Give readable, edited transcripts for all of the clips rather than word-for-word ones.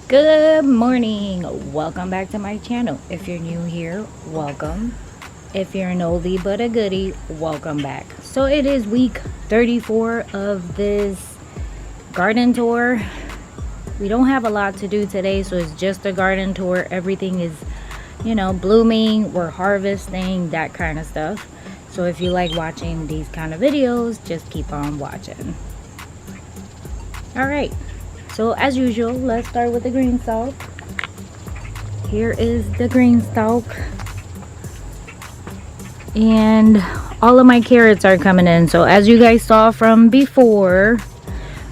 Good morning. Welcome back to my channel. If you're new here, welcome. If you're an oldie but a goodie, welcome back. So it is week 34 of this garden tour. We don't have a lot to do today, so it's just a garden tour. Everything is, blooming. We're harvesting, that kind of stuff. So if you like watching these kind of videos, just keep on watching. All right. So as usual, let's start with the green stalk. Here is the green stalk. And all of my carrots are coming in. So as you guys saw from before,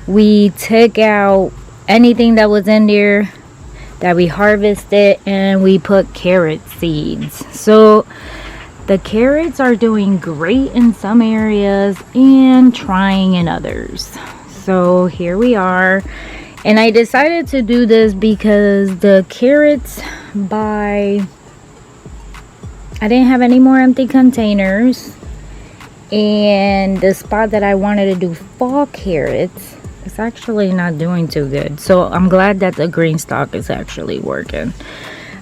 we took out anything that was in there that we harvested and we put carrot seeds. So the carrots are doing great in some areas and trying in others. So here we are. And I decided to do this because the carrots I didn't have any more empty containers. And the spot that I wanted to do fall carrots is actually not doing too good. So I'm glad that the green stalk is actually working.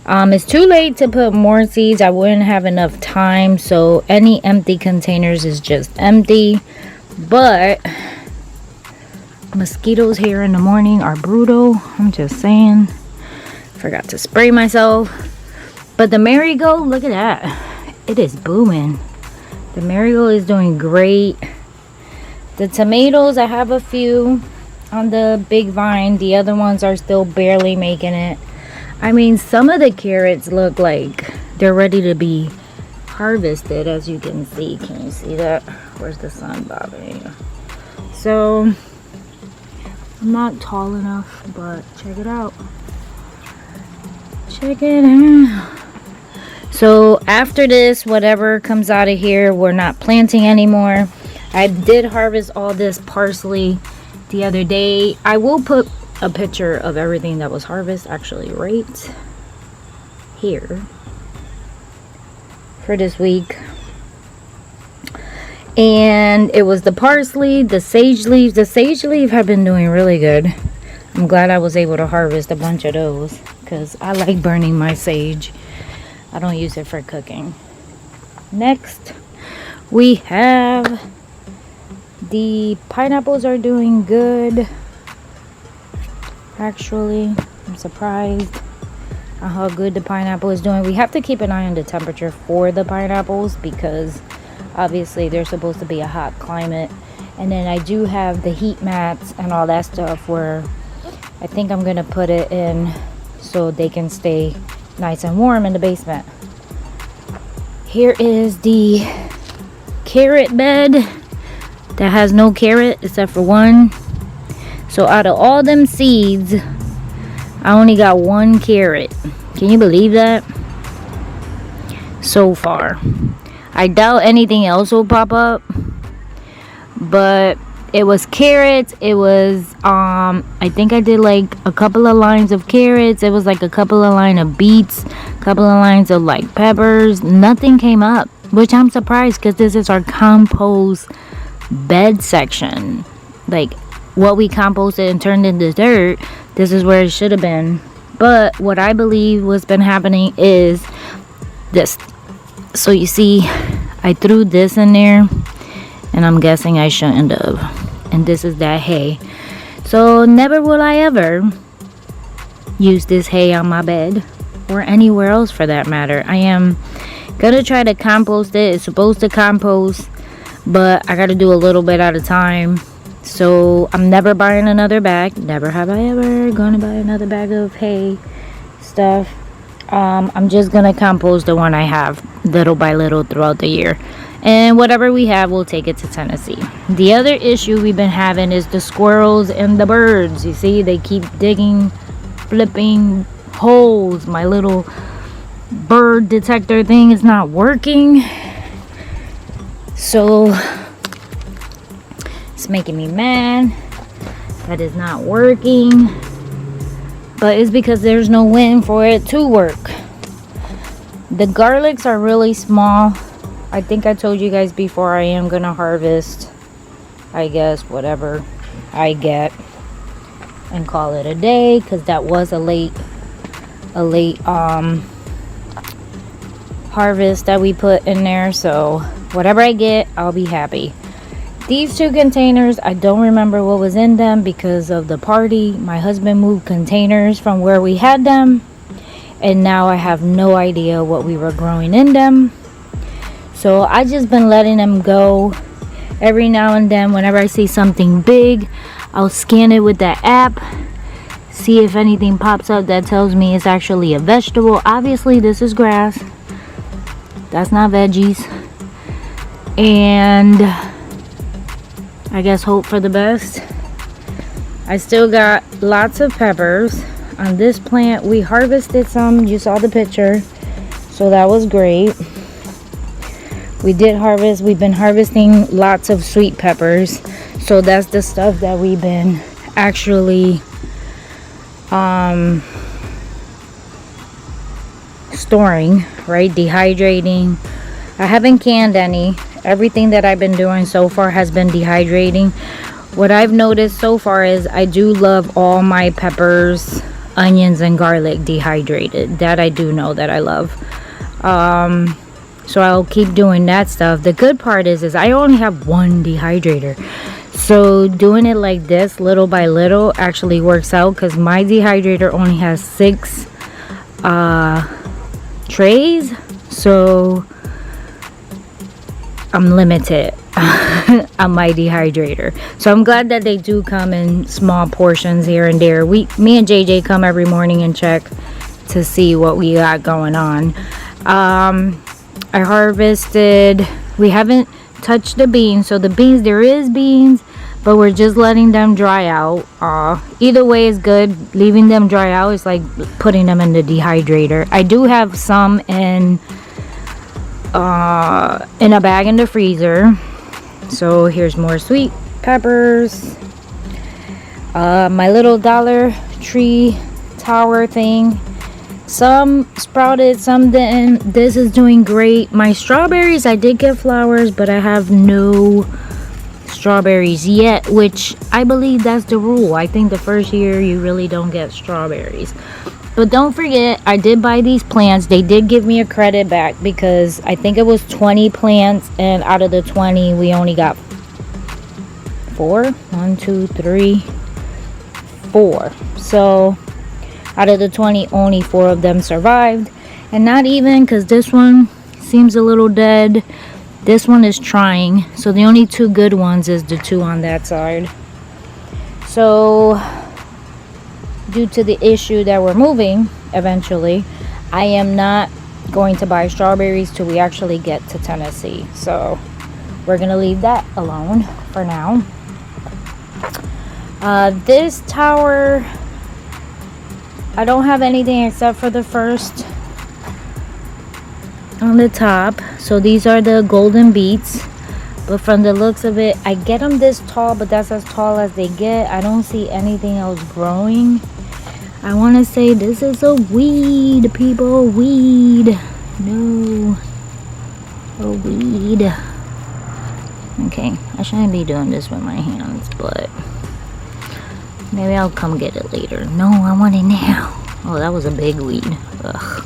It's too late to put more seeds. I wouldn't have enough time. So any empty containers is just empty. But mosquitoes here in the morning are brutal. I'm just saying. Forgot to spray myself. But the marigold, look at that. It is booming. The marigold is doing great. The tomatoes, I have a few on the big vine. The other ones are still barely making it. I mean, some of the carrots look like they're ready to be harvested, as you can see. Can you see that? Where's the sun bothering you? So I'm not tall enough, but check it out. Check it out. So after this, whatever comes out of here, we're not planting anymore. I did harvest all this parsley the other day. I will put a picture of everything that was harvested actually right here for this week. And it was the parsley, the sage leaves. The sage leaf have been doing really good. I'm glad I was able to harvest a bunch of those because I like burning my sage. I don't use it for cooking. Next, we have the pineapples are doing good. Actually, I'm surprised at how good the pineapple is doing. We have to keep an eye on the temperature for the pineapples because obviously they're supposed to be a hot climate. And then I do have the heat mats and all that stuff where I think I'm gonna put it in so they can stay nice and warm in the basement. Here is the carrot bed that has no carrot except for one. So out of all them seeds, I only got one carrot. Can you believe that? So far. I doubt anything else will pop up, but it was carrots. It was I think I did like a couple of lines of carrots. It was like a couple of lines of beets, a couple of lines of like peppers. Nothing came up, which I'm surprised because this is our compost bed section. Like what we composted and turned into dirt, this is where it should have been. But what I believe what's been happening is this. So you see, I threw this in there, and I'm guessing I shouldn't have. And this is that hay. So never will I ever use this hay on my bed, or anywhere else for that matter. I am gonna try to compost it. It's supposed to compost, but I gotta do a little bit at a time. So I'm never buying another bag. Never have I ever gonna buy another bag of hay stuff. I'm just gonna compost the one I have little by little throughout the year, and whatever we have, we'll take it to Tennessee. The other issue we've been having is the squirrels and the birds. You see, they keep digging, flipping holes. My little bird detector thing is not working, so it's making me mad that it's not working. But it's because there's no wind for it to work. The garlics are really small. I think I told you guys before, I am gonna harvest, I guess, whatever I get. and call it a day, because that was a late harvest that we put in there. So whatever I get, I'll be happy. These 2 containers, I don't remember what was in them because of the party. My husband moved containers from where we had them, and now I have no idea what we were growing in them. So I just been letting them go. Every now and then, whenever I see something big, I'll scan it with that app, see if anything pops up that tells me it's actually a vegetable. Obviously this is grass, that's not veggies, and I guess hope for the best. I still got lots of peppers on this plant. We harvested some, you saw the picture, so that was great. We did harvest, we've been harvesting lots of sweet peppers, so that's the stuff that we've been actually storing, right? Dehydrating. I haven't canned any. Everything that I've been doing so far has been dehydrating. What I've noticed so far is I do love all my peppers, onions, and garlic dehydrated. That I do know that I love. So I'll keep doing that stuff. The good part is I only have 1 dehydrator. So doing it like this, little by little, actually works out, because my dehydrator only has 6 trays. So I'm limited on my dehydrator. So I'm glad that they do come in small portions here and there. Me and JJ come every morning and check to see what we got going on. I harvested, we haven't touched the beans. So the beans, there is beans, but we're just letting them dry out. Either way is good. Leaving them dry out is like putting them in the dehydrator. I do have some in a bag in the freezer. So here's more sweet peppers. My little Dollar Tree tower thing, some sprouted, some didn't. This is doing great. My strawberries, I did get flowers, but I have no strawberries yet, which I believe that's the rule. I think the first year you really don't get strawberries. But don't forget, I did buy these plants. They did give me a credit back, because I think it was 20 plants, and out of the 20 we only got 4. 1, 2, 3, 4. So out of the 20, only 4 of them survived. And not even, because this one seems a little dead. This one is trying. So the only 2 good ones is the 2 on that side. So due to the issue that we're moving eventually, I am not going to buy strawberries till we actually get to Tennessee. So we're gonna leave that alone for now. This tower, I don't have anything except for the first on the top. So these are the golden beets, but from the looks of it, I get them this tall, but that's as tall as they get. I don't see anything else growing. I want to say this is a weed, people. Weed. No. A weed. Okay, I shouldn't be doing this with my hands, but maybe I'll come get it later. No, I want it now. Oh, that was a big weed. Ugh.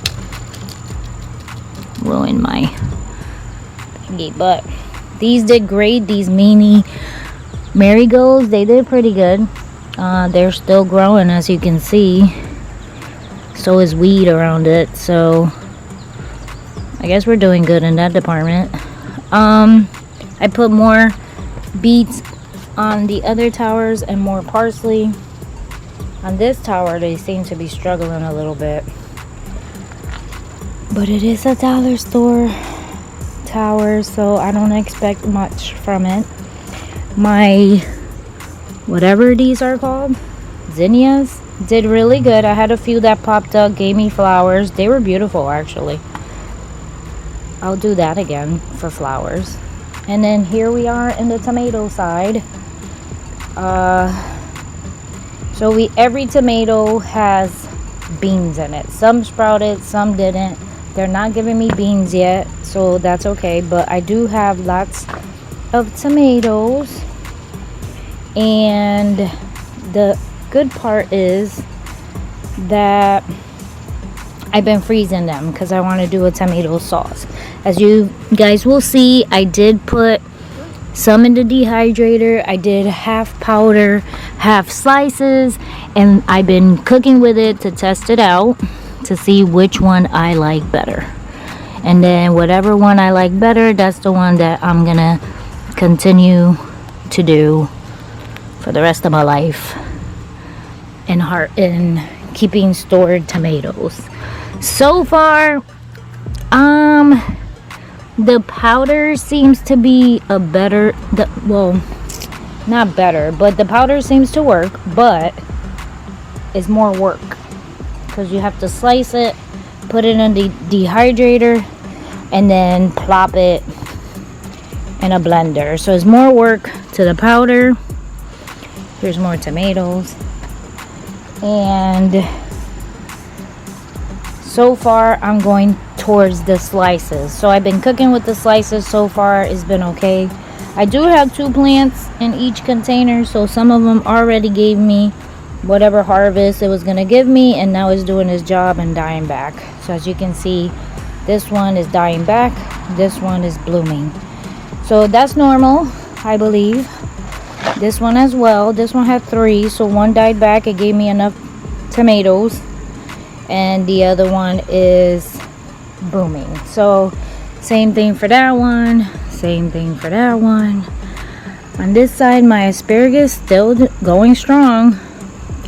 Ruined my thingy. But these did great. These mini marigolds, they did pretty good. They're still growing, as you can see. So is weed around it. So I guess we're doing good in that department. I put more beets on the other towers and more parsley. On this tower, they seem to be struggling a little bit. But it is a dollar store tower, so I don't expect much from it. My, whatever these are called, zinnias, did really good. I had a few that popped up, gave me flowers. They were beautiful, actually. I'll do that again for flowers. And then here we are in the tomato side. So every tomato has beans in it. Some sprouted, some didn't. They're not giving me beans yet, so that's okay. But I do have lots of tomatoes. And the good part is that I've been freezing them because I want to do a tomato sauce. As you guys will see, I did put some in the dehydrator. I did half powder, half slices, and I've been cooking with it to test it out to see which one I like better. And then whatever one I like better, that's the one that I'm gonna continue to do for the rest of my life in keeping stored tomatoes. So far, the powder seems to be a better, well, not better, but the powder seems to work, but it's more work because you have to slice it, put it in the dehydrator, and then plop it in a blender. So it's more work to the powder. Here's more tomatoes. And so far I'm going towards the slices. So I've been cooking with the slices so far. It's been okay. I do have 2 plants in each container, so some of them already gave me whatever harvest it was gonna give me, and now it's doing its job and dying back. So as you can see, this one is dying back, this one is blooming. So that's normal, I believe. This one as well. This one had 3, so one died back. It gave me enough tomatoes, and the other one is booming. So same thing for that one, same thing for that one. On this side, my asparagus still going strong.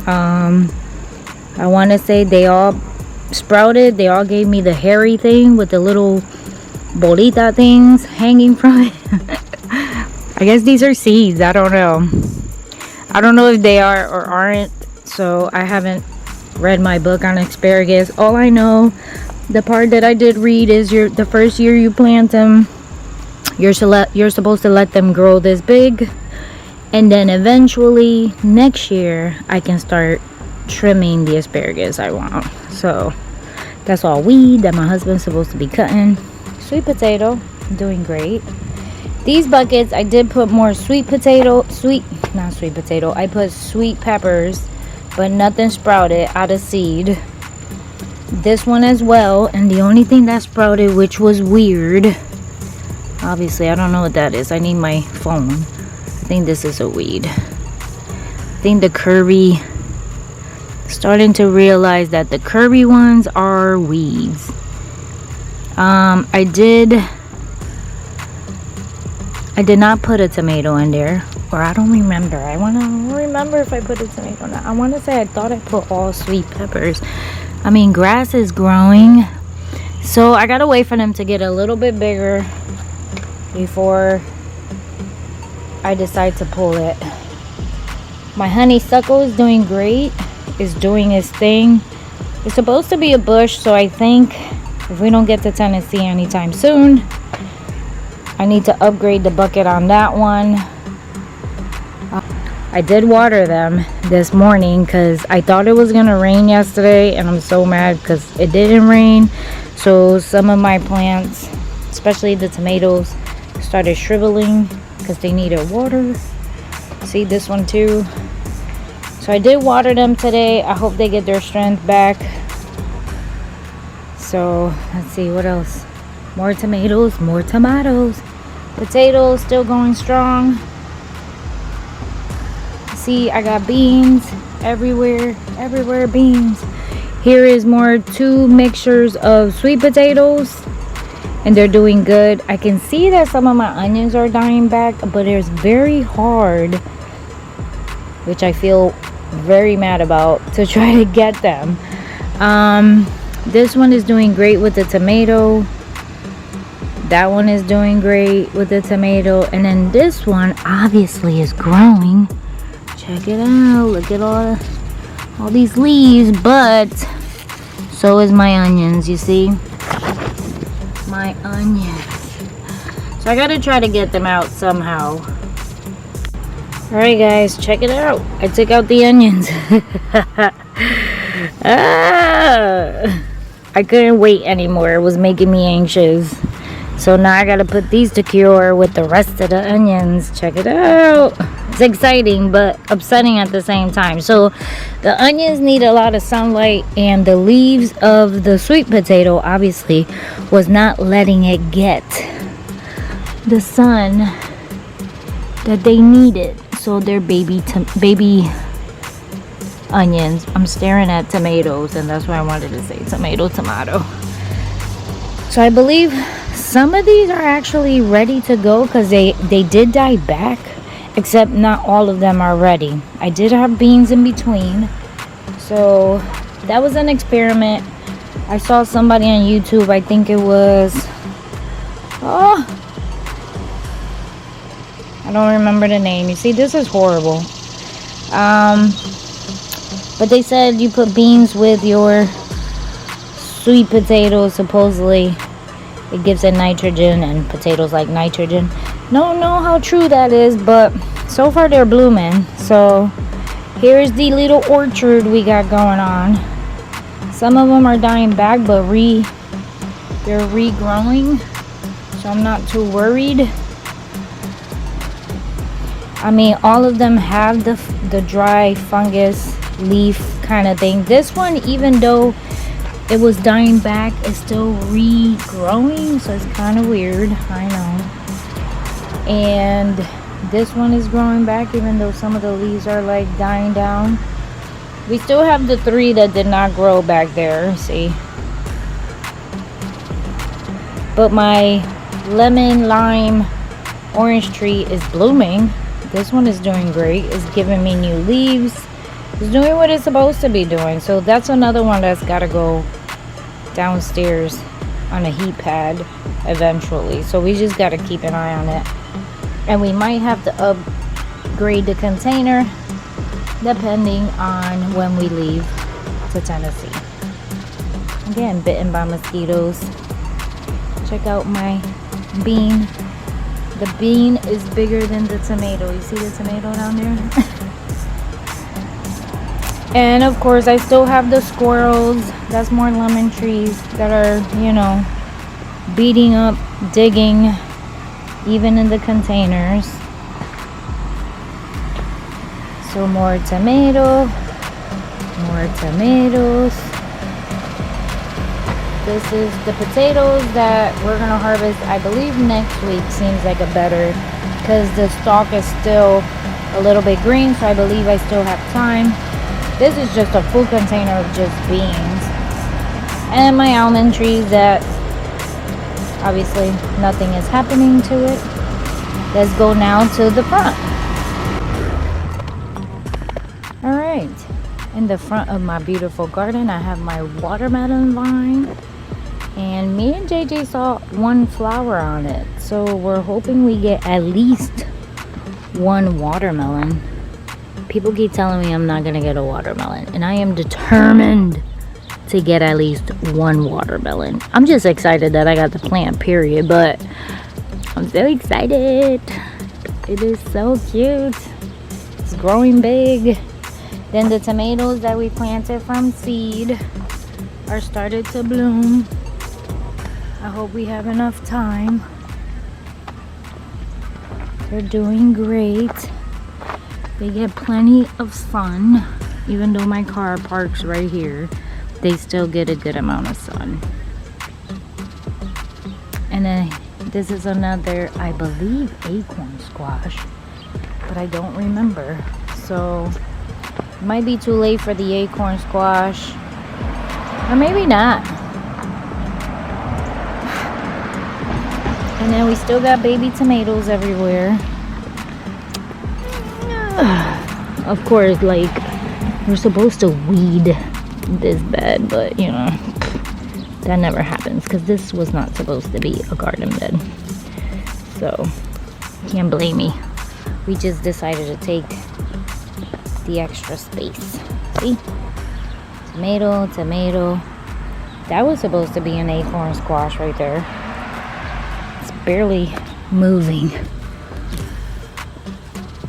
I want to say they all sprouted. They all gave me the hairy thing with the little bolita things hanging from it. I guess these are seeds. I don't know. I don't know if they are or aren't, so I haven't read my book on asparagus. All I know, the part that I did read, is the first year you plant them, you're supposed to let them grow this big, and then eventually next year I can start trimming the asparagus I want. So that's all weed that my husband's supposed to be cutting. Sweet potato, doing great. These buckets, I did put more I put sweet peppers, but nothing sprouted out of seed. This one as well, and the only thing that sprouted, which was weird, obviously I don't know what that is. I need my phone. I think this is a weed. I think the curvy, starting to realize that the curvy ones are weeds. I did not put a tomato in there, or I don't remember. I want to remember if I put a tomato or not. I want to say I thought I put all sweet peppers. I mean, grass is growing, so I gotta wait for them to get a little bit bigger before I decide to pull it. My honeysuckle is doing great. It's doing its thing. It's supposed to be a bush, so I think if we don't get to Tennessee anytime soon, I need to upgrade the bucket on that one. I did water them this morning because I thought it was gonna rain yesterday, and I'm so mad because it didn't rain. So some of my plants, especially the tomatoes, started shriveling because they needed water. See this one too. So I did water them today. I hope they get their strength back. So let's see what else. More tomatoes, more tomatoes. Potatoes still going strong. See, I got beans everywhere beans. Here is more 2 mixtures of sweet potatoes, and they're doing good. I can see that some of my onions are dying back, but it's very hard, which I feel very mad about, to try to get them. This one is doing great with the tomato. That one is doing great with the tomato, and then this one obviously is growing. Check it out. Look at all these leaves, but so is my onions. You see, my onions. So I gotta try to get them out somehow. All right, guys, check it out. I took out the onions. I couldn't wait anymore. It was making me anxious. So now I gotta put these to cure with the rest of the onions. Check it out. It's exciting but upsetting at the same time. So the onions need a lot of sunlight, and the leaves of the sweet potato obviously was not letting it get the sun that they needed. So they're baby onions. I'm staring at tomatoes, and that's why I wanted to say tomato. So I believe some of these are actually ready to go because they did die back, except not all of them are ready. I did have beans in between, so that was an experiment. I saw somebody on YouTube, I think it was, I don't remember the name. You see, this is horrible. But they said you put beans with your sweet potatoes, supposedly it gives it nitrogen, and potatoes like nitrogen. Don't know how true that is, but so far they're blooming. So here's the little orchard we got going on. Some of them are dying back, but they're regrowing, so I'm not too worried. I mean, all of them have the dry fungus leaf kind of thing. This one, even though it was dying back, is still regrowing, so it's kind of weird, I know. And this one is growing back, even though some of the leaves are like dying down. We still have the 3 that did not grow back there, see. But my lemon, lime, orange tree is blooming. This one is doing great. It's giving me new leaves. It's doing what it's supposed to be doing. So that's another one that's got to go downstairs on a heat pad eventually. So we just got to keep an eye on it. And we might have to upgrade the container depending on when we leave to Tennessee. Again, bitten by mosquitoes. Check out my bean. The bean is bigger than the tomato. You see the tomato down there? And of course, I still have the squirrels. That's more lemon trees that are, you know, beating up, digging, even in the containers. So more tomato, more tomatoes. This is the potatoes that we're gonna harvest, I believe next week. Seems like a better, because the stalk is still a little bit green, so I believe I still have time. This is just a full container of just beans. And my almond trees that obviously nothing is happening to it. Let's go now to the front. Alright, in the front of my beautiful garden, I have my watermelon vine. And me and JJ saw one flower on it. So we're hoping we get at least one watermelon. People keep telling me I'm not gonna get a watermelon, and I am determined to get at least one watermelon. I'm just excited that I got the plant, period, but I'm so excited. It is so cute. It's growing big. Then the tomatoes that we planted from seed are started to bloom. I hope we have enough time. They're doing great. They get plenty of sun. Even though my car parks right here, they still get a good amount of sun. And then this is another, I believe, acorn squash, but I don't remember. So it might be too late for the acorn squash, or maybe not. And then we still got baby tomatoes everywhere. Of course, like, we're supposed to weed this bed, but you know, that never happens because this was not supposed to be a garden bed. So can't blame me. We just decided to take the extra space. See? Tomato, tomato. That was supposed to be an acorn squash right there. It's barely moving.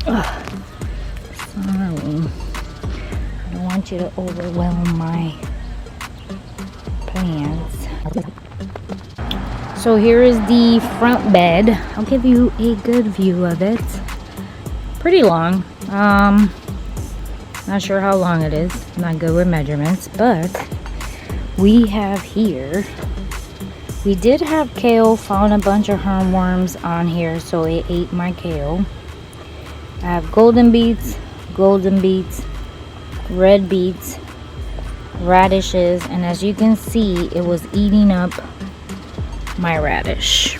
Ugh. Sorry. I don't want you to overwhelm my plants. So here is the front bed. I'll give you a good view of it. pretty long. Not sure how long it is. I'm not good with measurements, but we have here, we did have kale, found a bunch of hornworms on here, so it ate my kale. I have golden beets, red beets, radishes, and as you can see, it was eating up my radish.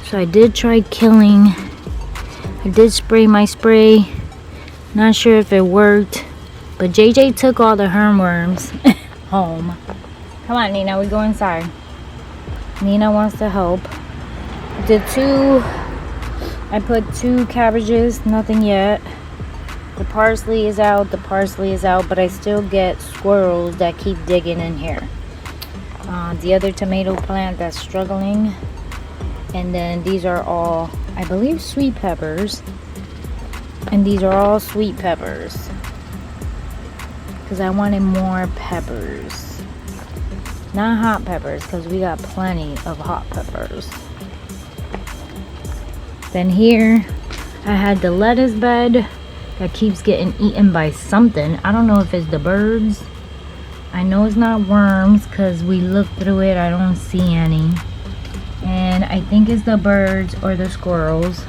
So I did try killing. I did spray my spray. Not sure if it worked, but JJ took all the hornworms home. Come on, Nina, we go inside. Nina wants to help. I put 2 cabbages, nothing yet. The parsley is out, but I still get squirrels that keep digging in here. The other tomato plant that's struggling. And then these are all, I believe, sweet peppers. And these are all sweet peppers. Because I wanted more peppers. Not hot peppers, because we got plenty of hot peppers. Then here, I had the lettuce bed that keeps getting eaten by something. I don't know if it's the birds. I know it's not worms, because we looked through it. I don't see any. And I think it's the birds or the squirrels.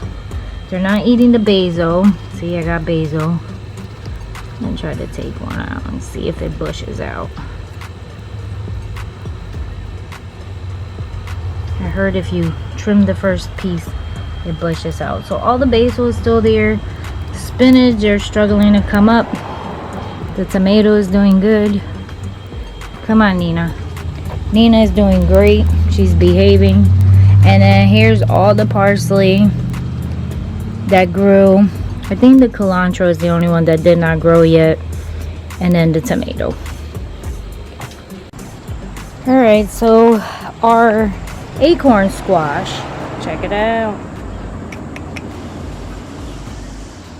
They're not eating the basil. See, I got basil. I'm gonna try to take one out and see if it bushes out. I heard if you trim the first piece, it bushes out. So all the basil is still there. Spinach, they're struggling to come up. The tomato is doing good. Come on, Nina. Nina is doing great. She's behaving. And then here's all the parsley that grew. I think the cilantro is the only one that did not grow yet. And then the tomato. Alright, so our acorn squash, check it out,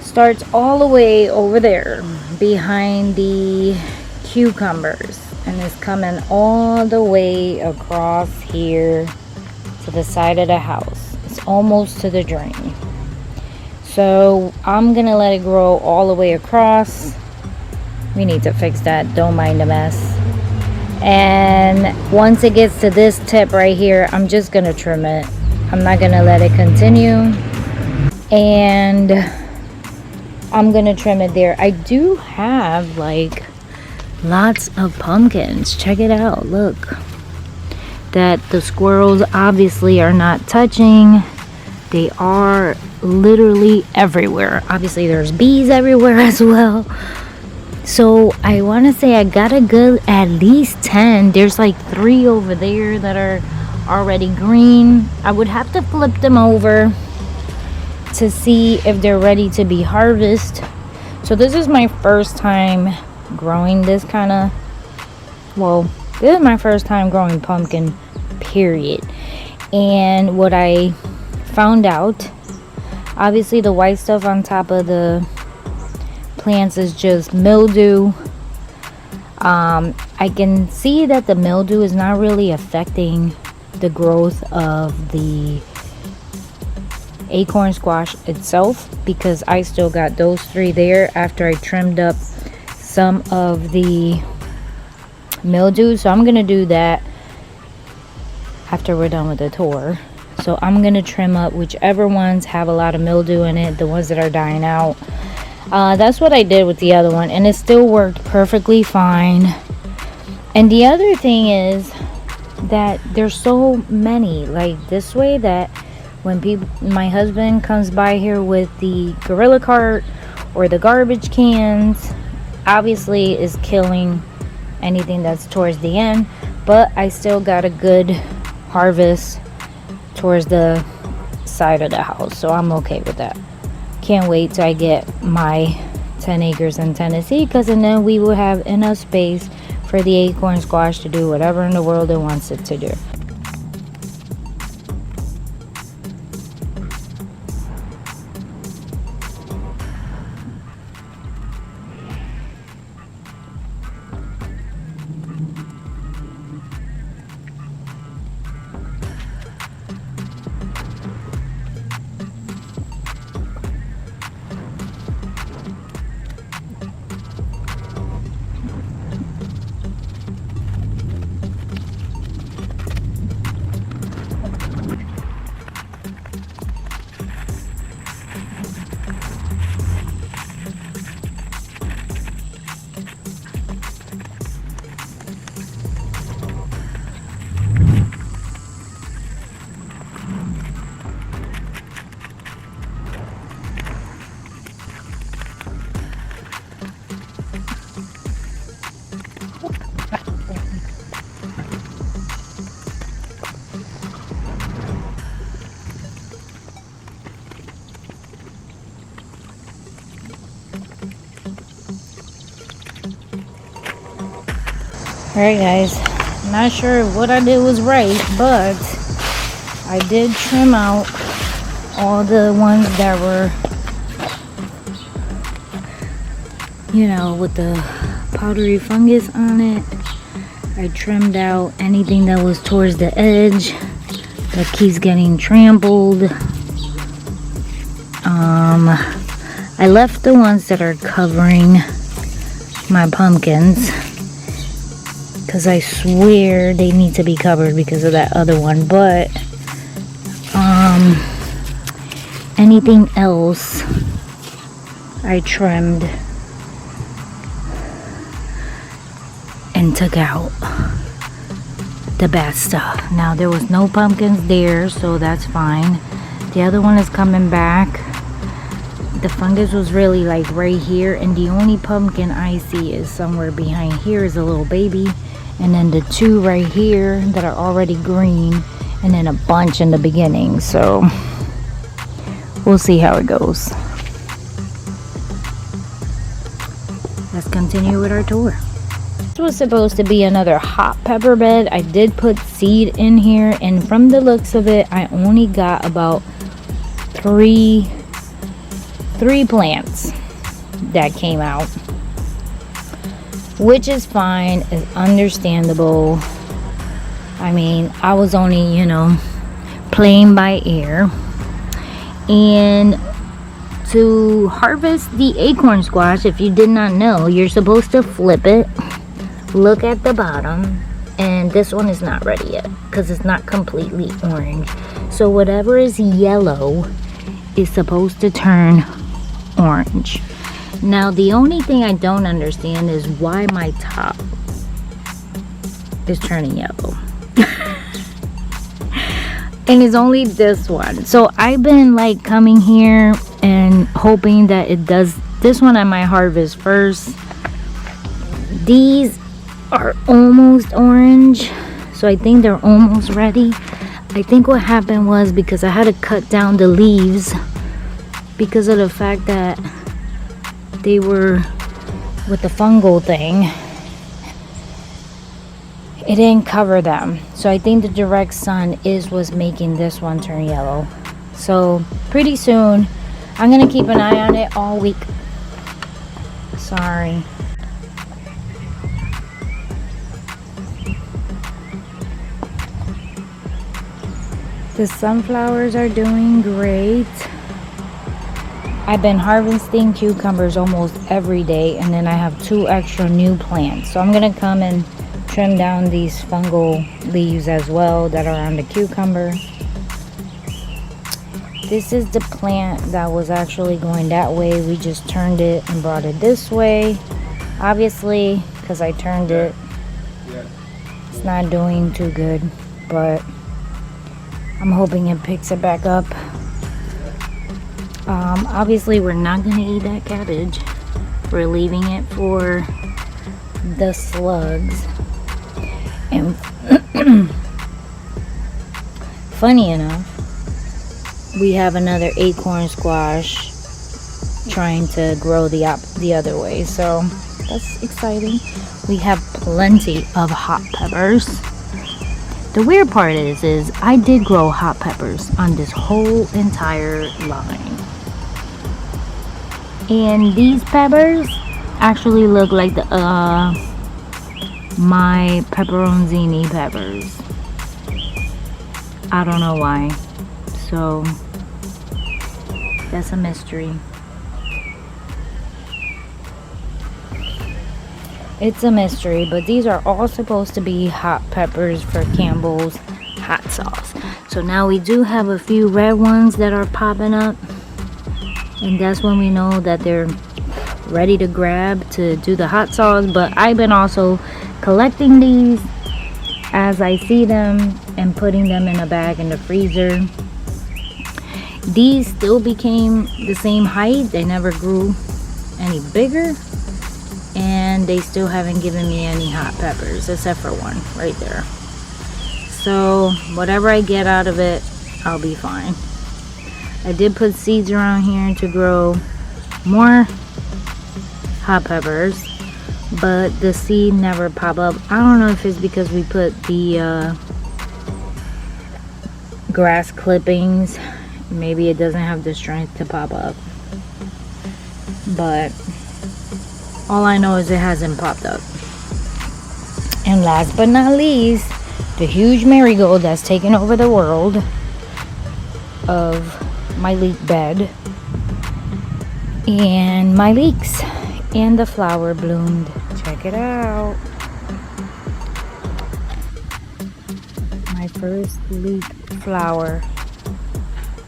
starts all the way over there behind the cucumbers. And it's coming all the way across here to the side of the house. It's almost to the drain. So I'm gonna let it grow all the way across. We need to fix that, don't mind the mess. And once it gets to this tip right here, I'm just gonna trim it. I'm not gonna let it continue. And I'm gonna trim it there. I do have like lots of pumpkins. Check it out, look. That the squirrels obviously are not touching. They are literally everywhere. Obviously there's bees everywhere as well. So I want to say I got a good at least 10. There's like 3 over there that are already green. I would have to flip them over to see if they're ready to be harvested. So this is my first time growing this kind of, well, this is my first time growing pumpkin, period. And what I found out, obviously the white stuff on top of the plants is just mildew. I can see that the mildew is not really affecting the growth of the acorn squash itself, because I still got those 3 there after I trimmed up some of the mildew. So I'm gonna do that after we're done with the tour. So I'm gonna trim up whichever ones have a lot of mildew in it, the ones that are dying out. That's what I did with the other one, and it still worked perfectly fine. And the other thing is that there's so many like this way that when my husband comes by here with the gorilla cart or the garbage cans, obviously is killing anything that's towards the end, but I still got a good harvest towards the side of the house, so I'm okay with that. Can't wait till I get my 10 acres in Tennessee, because then we will have enough space for the acorn squash to do whatever in the world it wants it to do. Alright guys, not sure if what I did was right, but I did trim out all the ones that were, you know, with the powdery fungus on it. I trimmed out anything that was towards the edge that keeps getting trampled. I left the ones that are covering my pumpkins because I swear they need to be covered because of that other one, but anything else I trimmed and took out the bad stuff. Now there was no pumpkins there, so that's fine. The other one is coming back. The fungus was really like right here, and the only pumpkin I see is somewhere behind here is a little baby, and then the two right here that are already green, and then a bunch in the beginning. So we'll see how it goes. Let's continue with our tour. This was supposed to be another hot pepper bed. I did put seed in here, and from the looks of it, I only got about three plants that came out, which is fine, is understandable. I mean, I was only, you know, playing by ear. And to harvest the acorn squash, if you did not know, you're supposed to flip it, look at the bottom, and this one is not ready yet because it's not completely orange. So whatever is yellow is supposed to turn orange. Now the only thing I don't understand is why my top is turning yellow. And it's only this one. So I've been like coming here and hoping that it does. This one I might harvest first. These are almost orange, so I think they're almost ready. I think what happened was because I had to cut down the leaves because of the fact that they were with the fungal thing, it didn't cover them. So I think the direct sun is what's making this one turn yellow. So pretty soon I'm gonna keep an eye on it all week. Sorry. The sunflowers are doing great. I've been harvesting cucumbers almost every day, and then I have 2 extra new plants. So I'm gonna come and trim down these fungal leaves as well that are on the cucumber. This is the plant that was actually going that way. We just turned it and brought it this way. Obviously, because I turned it, it's not doing too good, but I'm hoping it picks it back up. Obviously we're not gonna eat that cabbage. We're leaving it for the slugs. And funny enough, we have another acorn squash trying to grow the other way, so that's exciting. We have plenty of hot peppers. The weird part is I did grow hot peppers on this whole entire line. And these peppers actually look like the my pepperoncini peppers. I don't know why. So that's a mystery. It's a mystery, but these are all supposed to be hot peppers for Campbell's hot sauce. So now we do have a few red ones that are popping up, and that's when we know that they're ready to grab to do the hot sauce. But I've been also collecting these as I see them and putting them in a bag in the freezer. These still became the same height. They never grew any bigger, and they still haven't given me any hot peppers except for one right there. So whatever I get out of it, I'll be fine. I did put seeds around here to grow more hot peppers, but the seed never pop up. I don't know if it's because we put the grass clippings. Maybe it doesn't have the strength to pop up, but all I know is it hasn't popped up. And last but not least, the huge marigold that's taken over the world of my leek bed and my leeks, and the flower bloomed. Check it out. My first leek flower.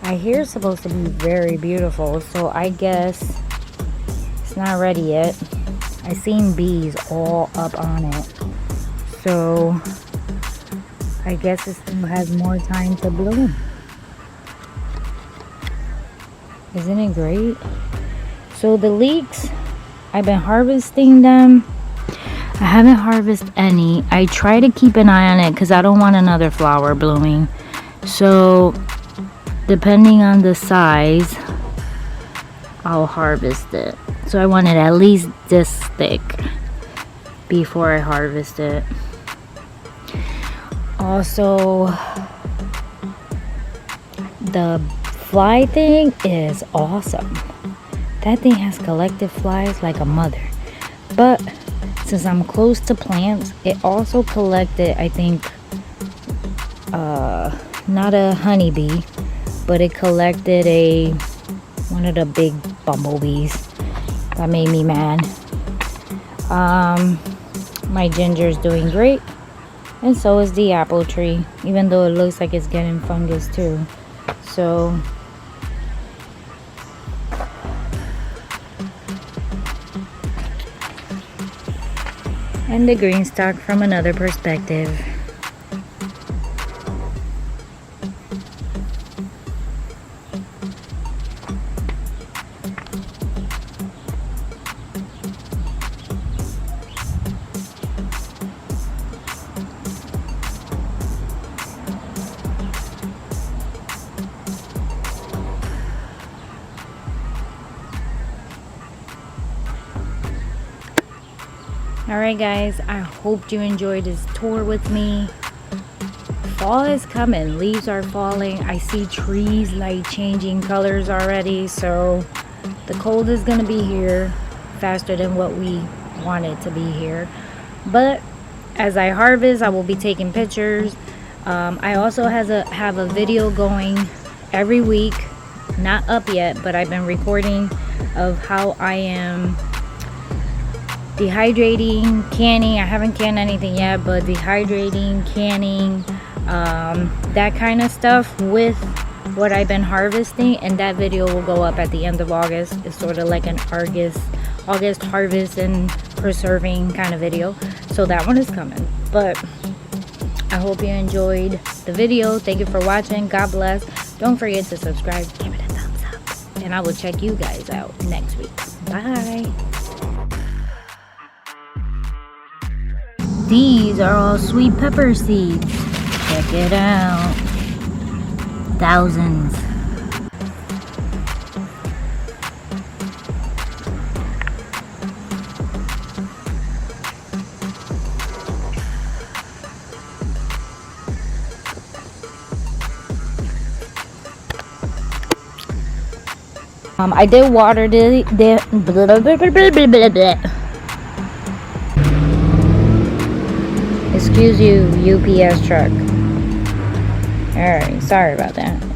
I hear it's supposed to be very beautiful, so I guess it's not ready yet. I seen bees all up on it, so I guess it still has more time to bloom. Isn't it great? So the leeks, I've been harvesting them. I haven't harvested any. I try to keep an eye on it because I don't want another flower blooming. So depending on the size, I'll harvest it. So I want it at least this thick before I harvest it. Also, the fly thing is awesome. That thing has collected flies like a mother. But since I'm close to plants, it also collected, I think, not a honeybee, but it collected one of the big bumblebees. That made me mad. My ginger's doing great, and so is the apple tree, even though it looks like it's getting fungus too. So and the green stalk from another perspective. Alright guys, I hope you enjoyed this tour with me. Fall is coming, leaves are falling. I see trees like changing colors already, so the cold is gonna be here faster than what we want it to be here. But as I harvest, I will be taking pictures. I also have a video going every week, not up yet, but I've been recording of how I am dehydrating, canning. I haven't canned anything yet, but dehydrating, canning, that kind of stuff with what I've been harvesting, and that video will go up at the end of August. It's sort of like an August harvest and preserving kind of video, so that one is coming. But I hope you enjoyed the video. Thank you for watching. God bless. Don't forget to subscribe, give it a thumbs up, and I will check you guys out next week. Bye. These are all sweet pepper seeds. Check it out. Thousands. I did water Excuse you, UPS truck. Alright, sorry about that.